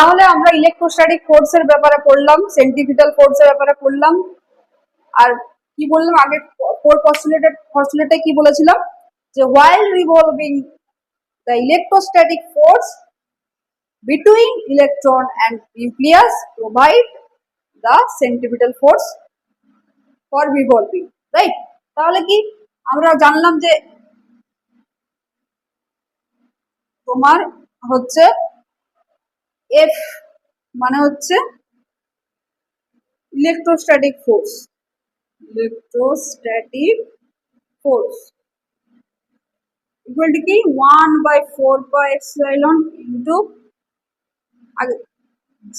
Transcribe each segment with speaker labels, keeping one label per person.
Speaker 1: তাহলে আমরা ইলেকট্রোস্ট্যাটিক ফোর্সের ব্যাপারে পড়লাম, সেন্ট্রিপিটাল ফোর্সের ব্যাপারে পড়লাম। আর কি বললাম আগে ফোর পস্টুলেটে কি বলেছিলাম যে while revolving the electrostatic force between electron and nucleus provide the centripetal force for revolving, right? তাহলে কি আমরা জানলাম যে তোমার হচ্ছে এফ মানে হচ্ছে electrostatic force, electrostatic force equal to কি 1/4 into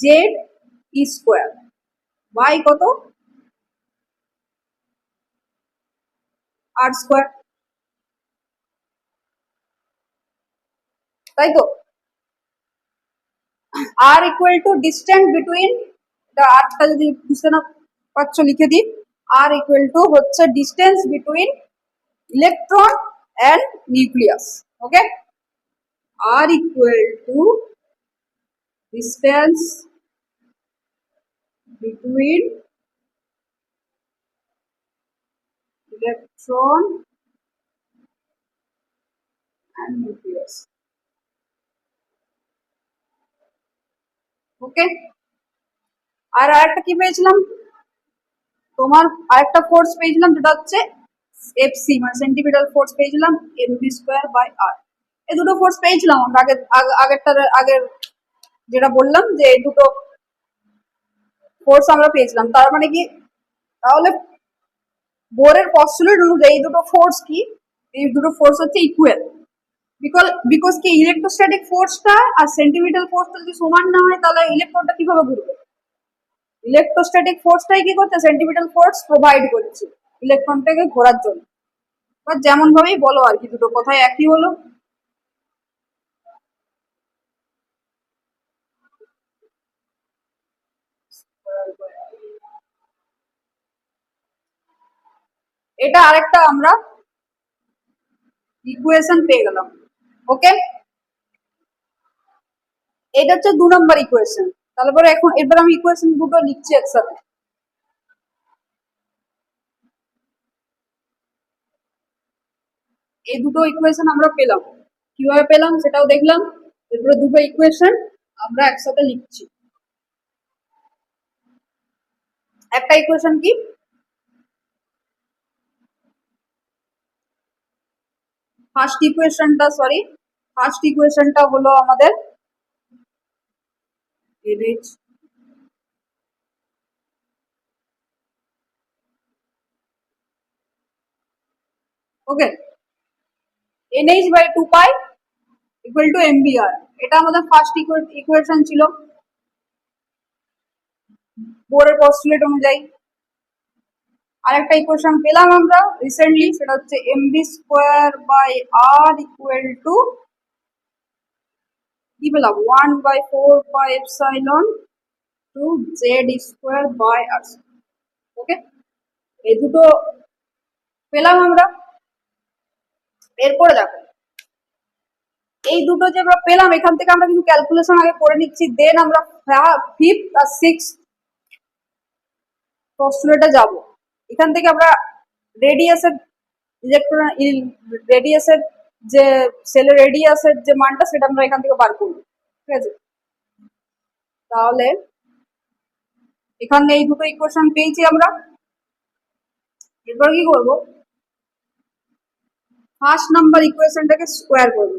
Speaker 1: Z E square by কত আর স্কোয়ার, তাই তো? R equal to distance between, আরটা যদি বুঝতে না পারছো লিখে দিই, আর ইকুয়াল টু হচ্ছে distance between electron and nucleus. Okay, R equal to distance between electron and nucleus. Okay, আর আরেকটা কি পেয়েছিলাম তোমার, আরেকটা ফোর্স পেয়েছিলাম যেটা হচ্ছে এফসি মানে সেন্টিপিটাল ফোর্স পেয়েছিলাম এমভি স্কোয়ার বাই আর। এই দুটো ফোর্স পেয়েছিলাম আমরা আগের যেটা বললাম যে এই দুটো ফোর্স আমরা পেয়েছিলাম। তার মানে কি তাহলে বোরের পস্টুলেট অনুযায়ী এই দুটো ফোর্স কি, এই দুটো ফোর্স হচ্ছে ইকুয়াল। বিকজ কি ইলেকট্রোস্ট্যাটিক ফোর্সটা আর সেন্টিপিটাল ফোর্সটা যদি সমান না হয় তাহলে ইলেকট্রনটা কিভাবে ঘুরবে? ইলেকট্রোস্ট্যাটিক ফোর্সটাই কি করছে, সেন্টিপিটাল ফোর্স প্রোভাইড করছে ইলেকট্রনটাকে ঘোরার জন্য। বা যেমন ভাবেই বলো আর কি, দুটো কথাই একই হলো। এটা আরেকটা আমরা ইকুয়েশন পেয়ে গেলাম। ওকে, এটা হচ্ছে 2 নম্বর ইকুয়েশন। তারপরে এখন এবার আমি ইকুয়েশন দুটো লিখছি একসাথে। এই দুটো ইকুয়েশন আমরা পেলাম, কিভাবে পেলাম সেটাও দেখলাম। এরপরে দুটো ইকুয়েশন আমরা একসাথে লিখছি। একটা ইকুয়েশন কি, ফার্স্ট ইকুয়েশনটা হলো আমাদের ওকে NH/2 ইকুয়াল টু MBR। এটা আমাদের ফার্স্ট ইকুয়েশন ছিল বোরের পস্টুলেট অনুযায়ী। আরেকটা ইকুয়েশন পেলাম আমরা রিসেন্টলি, সেটা হচ্ছে MB square by r equal to কি পেলাম 1/4 z square by r. Okay, এই দুটো পেলাম আমরা। এরপরে দেখো এই দুটো যে আমরা পেলাম এখান থেকে আমরা কিন্তু ক্যালকুলেশন আগে করে নিচ্ছি, দেন আমরা ফিফথ আর সিক্স পস্টুলেটে যাব। এখান থেকে আমরা রেডিয়াসের ইলেকট্রন রেডিয়াসের যে সেলের রেডিয়াসের যে মানটা সেটা আমরা এখান থেকে বার করব। ঠিক আছে, তাহলে এখানে এই দুটো ইকুয়েশন পেয়েছি আমরা। এরপর কি করব, ফার্স্ট নাম্বার ইকুয়েশনটাকে স্কোয়ার করব,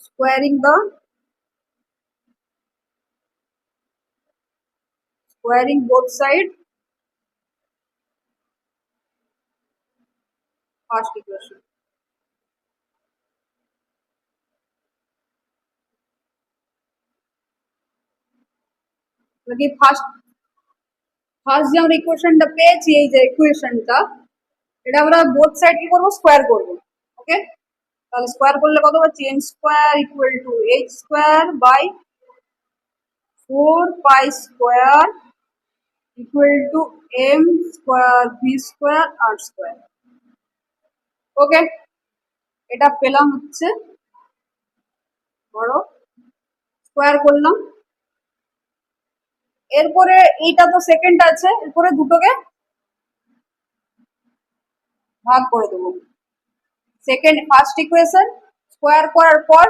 Speaker 1: squaring both side first equation. First যে আমরা ইকুয়েশনটা পেয়েছি, এই যে ইকুয়েশনটা, এটা আমরা বোথ সাইড কি করবো, স্কোয়ার করব। ওকে, তাহলে স্কোয়ার করলে কত পাচ্ছি, N square equal to H square by 4 pi square equal to M square V square R square. Okay, এটা পেলাম হচ্ছে বড় স্কোয়ার করলাম। এরপরে এইটা তো সেকেন্ড আছে, এরপরে দুটোকে ভাগ করে দেবো। সেকেন্ড ফার্স্ট ইকুয়েশন স্কোয়ার করার পর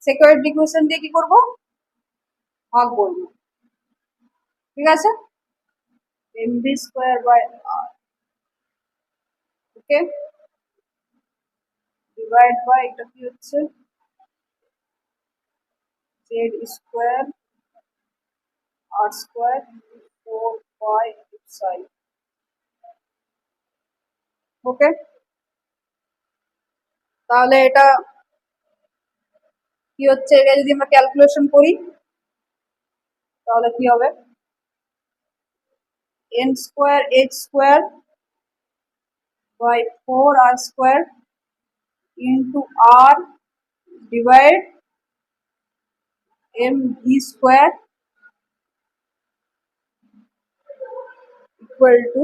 Speaker 1: সেকেন্ড ইকুয়েশন দিয়ে কি করব, ভাগ করব। ঠিক আছে, mb square by r, okay, divide by এটা কি হচ্ছে জেড স্কোয়ার আর স্কোয়ার 4 পাই সাই। ওকে, তাহলে এটা কি হচ্ছে, এটা যদি আমরা ক্যালকুলেশন করি তাহলে কি হবে, n square h square by 4r square into r divide mv square equal to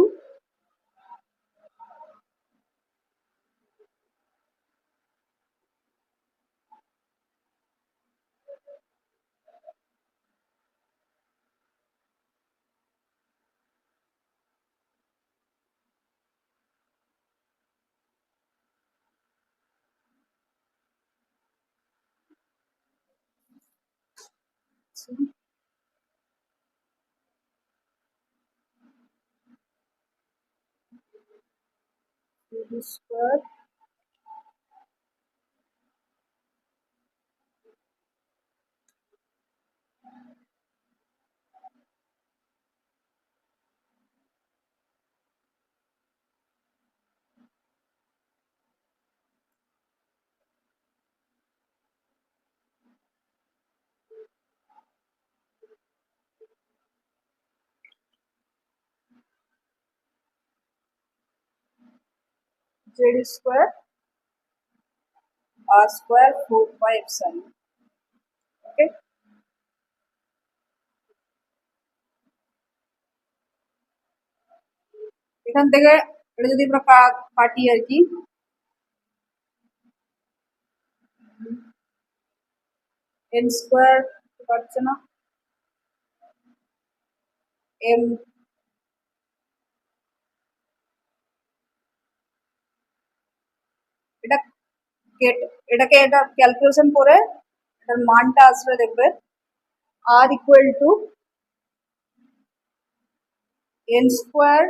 Speaker 1: square z square R square 4 pi psi. Okay, এখান থেকে এটা যদি আমরা কাটি আর কি, এন স্কোয়ার কাটছে না, এম এটা এটাকে এটা ক্যালকুলেশন করে এটার মানটা আসলে দেখবে R equal to N square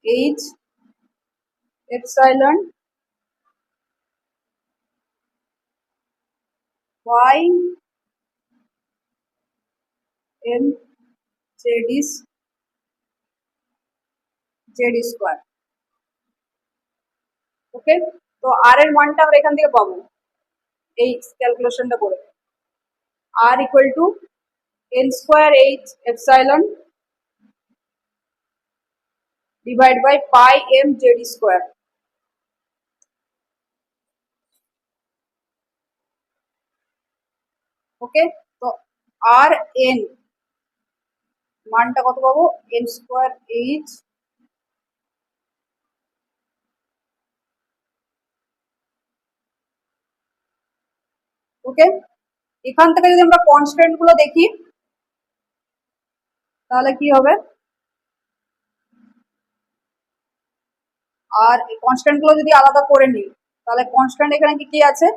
Speaker 1: H epsilon by M Z square. Okay, তো আর এর মানটা আমরা এখান থেকে পাবো এই ক্যালকুলেশনটা করে, R equal to N square H epsilon divide by pi M Z square. Okay, তো আর এন মানটা কত পাবো, এন স্কোয়ার এইচ ওকে, এখান থেকে যদি আমরা কনস্ট্যান্ট গুলো দেখি তাহলে কি হবে, আর এই কনস্ট্যান্ট গুলো যদি আলাদা করে নিই তাহলে কনস্ট্যান্ট এখানে কি কি আছে,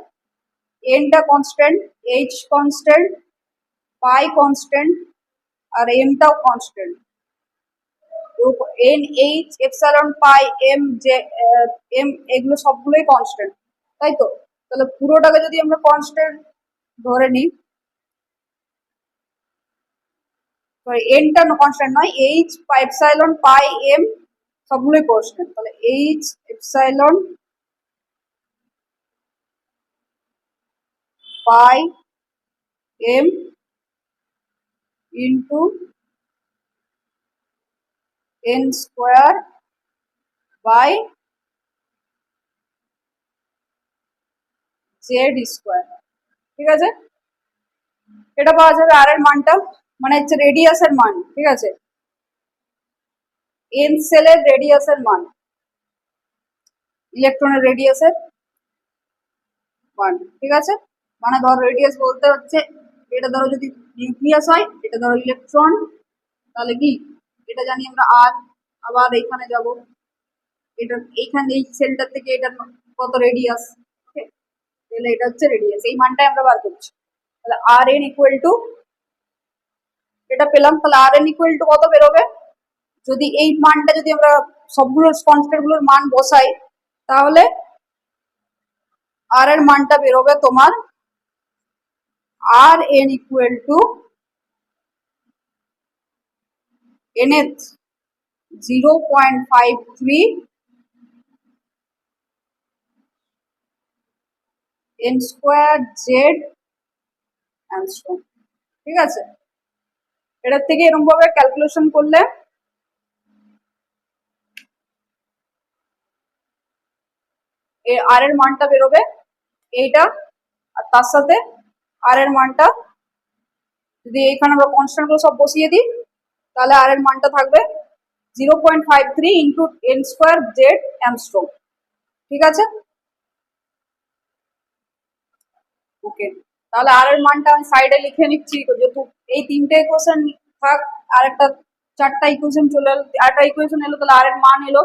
Speaker 1: এনটা কনস্ট্যান্ট, এইচ কনস্ট্যান্ট, পাই কনস্ট্যান্ট আর এমটাও constant. N H epsilon pi M J M এগুলো সবগুলোই কনস্ট্যান্ট, তাই তো, তাহলে পুরোটাকে যদি আমরা কনস্ট্যান্ট ধরে নিই, সরি এনটা কনস্ট্যান্ট নয়, এইচ এপসাইলন পাই এম সবগুলোই কনস্ট্যান্ট, তাহলে h epsilon pi m into N square by Z square. ঠিক আছে, এটা পাওয়া যাবে আর এর মানটা, মানে হচ্ছে রেডিয়াসের মান। ঠিক আছে, এন সেলের রেডিয়াসের মান, ইলেকট্রনের রেডিয়াসের মান। ঠিক আছে, মানে ধর রেডিয়াস বলতে হচ্ছে এটা ধরো যদি নিউক্লিয়াস হয়, এটা ধরো ইলেকট্রন, তাহলে কি এটা জানি আমরা আর। আবার এইখানে যাব, এটা এইখানে এই সেলটার থেকে এটা কত রেডিয়াস, ওকে, তাহলে এটা হচ্ছে রেডিয়াস, এই মানটাই আমরা বার করছি। তাহলে আর এন ইকুয়াল টু, এটা পেলাম, তাহলে আর এন ইকুয়াল টু কত বেরোবে, যদি এই মানটা যদি আমরা সবগুলোর কনস্ট্যান্ট গুলোর মান বসাই, তাহলে আর এর মানটা বেরোবে তোমার R N equal to nth 0.53 n square Z angstrom. ঠিক আছে, এটার থেকে এরকম ভাবে ক্যালকুলেশন করলে আর এর মানটা বেরোবে এইটা, আর তার সাথে আর এর মানটা যদি এখানে আমরা কনস্ট্যান্ট গুলো সব বসিয়ে দিই, তাহলে আর এর মানটা থাকবে 0.53 into N square Z angstrom. ঠিক আছে, ওকে, তাহলে আর এর মানটা আমি সাইডে লিখে নিচ্ছি, যেহেতু এই তিনটে ইকুয়েশন থাক, আর একটা চারটা ইকুয়েশন চলে এলো, আরেকটা ইকুয়েশন এলো, তাহলে আর এর মান এলো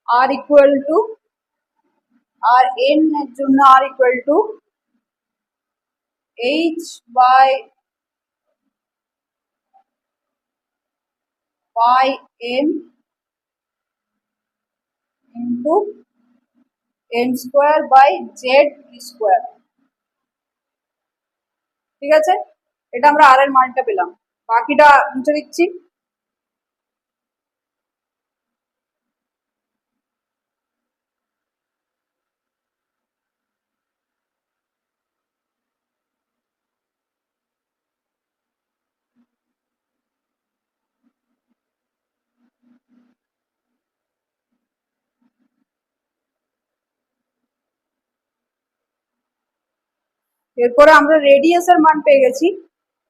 Speaker 1: R equal to, R N এর জন্য R equal to H by M into N square by Z square. ঠিক আছে, এটা আমরা আর এর মানটা পেলাম, বাকিটা মুছে দিচ্ছি। এরপরে আমরা রেডিয়াস এর মান পেয়ে গেছি।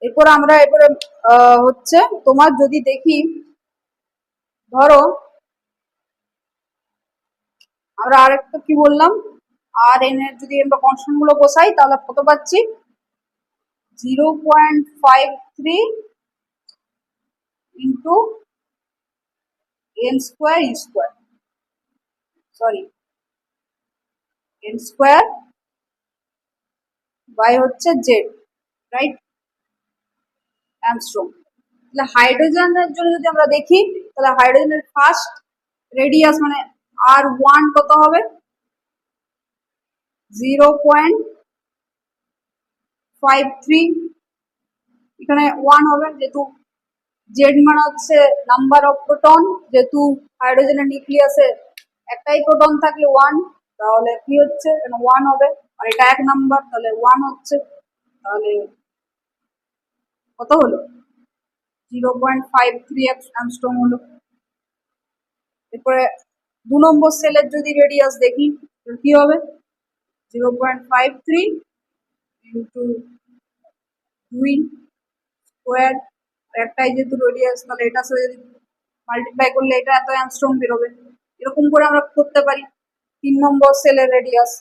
Speaker 1: এরপরে আমরা এরপরে হচ্ছে তোমার যদি দেখি, ধরো আমরা আরেকটা কি বললাম, আর এন এর যদি আমরা কনস্ট্যান্ট গুলো বসাই, তাহলে কত পাচ্ছি, 0.53 into N square square, sorry n square by হচ্ছে জেড, রাইট, অ্যাংস্ট্রম। তাহলে হাইড্রোজেনের জন্য যদি আমরা দেখি, তাহলে হাইড্রোজেনের ফার্স্ট রেডিয়াস মানে আর ওয়ান কত হবে, 0.53, এখানে ওয়ান হবে, যেহেতু জেড মানে হচ্ছে নাম্বার অফ প্রোটন, যেহেতু হাইড্রোজেনের নিউক্লিয়াসে একটাই প্রোটন থাকলে ওয়ান, তাহলে কি হচ্ছে এখানে ওয়ান হবে, আর এটা এক নাম্বার, তাহলে ওয়ান হচ্ছে, তাহলে কত হলো, 0.53 অ্যাংস্ট্রম হলো। এরপরে 2 নম্বর সেলের যদি রেডিয়াস দেখি, কি হবে, 0.53 ইন্টু 2 স্কোয়ার, একটাই যেহেতু রেডিয়াস, তাহলে এটার সাথে যদি মাল্টিপ্লাই করলে এটা এত অ্যাংস্ট্রম বেরোবে। এরকম করে আমরা করতে পারি। 3 নম্বর সেলের রেডিয়াস,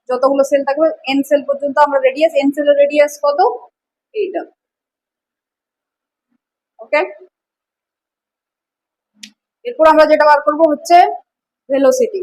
Speaker 1: যতগুলো সেল থাকবে এন সেল পর্যন্ত আমরা রেডিয়াস, এন সেলের রেডিয়াস কত, এইটা, ওকে। এরপর আমরা যেটা বার করবো হচ্ছে ভেলোসিটি।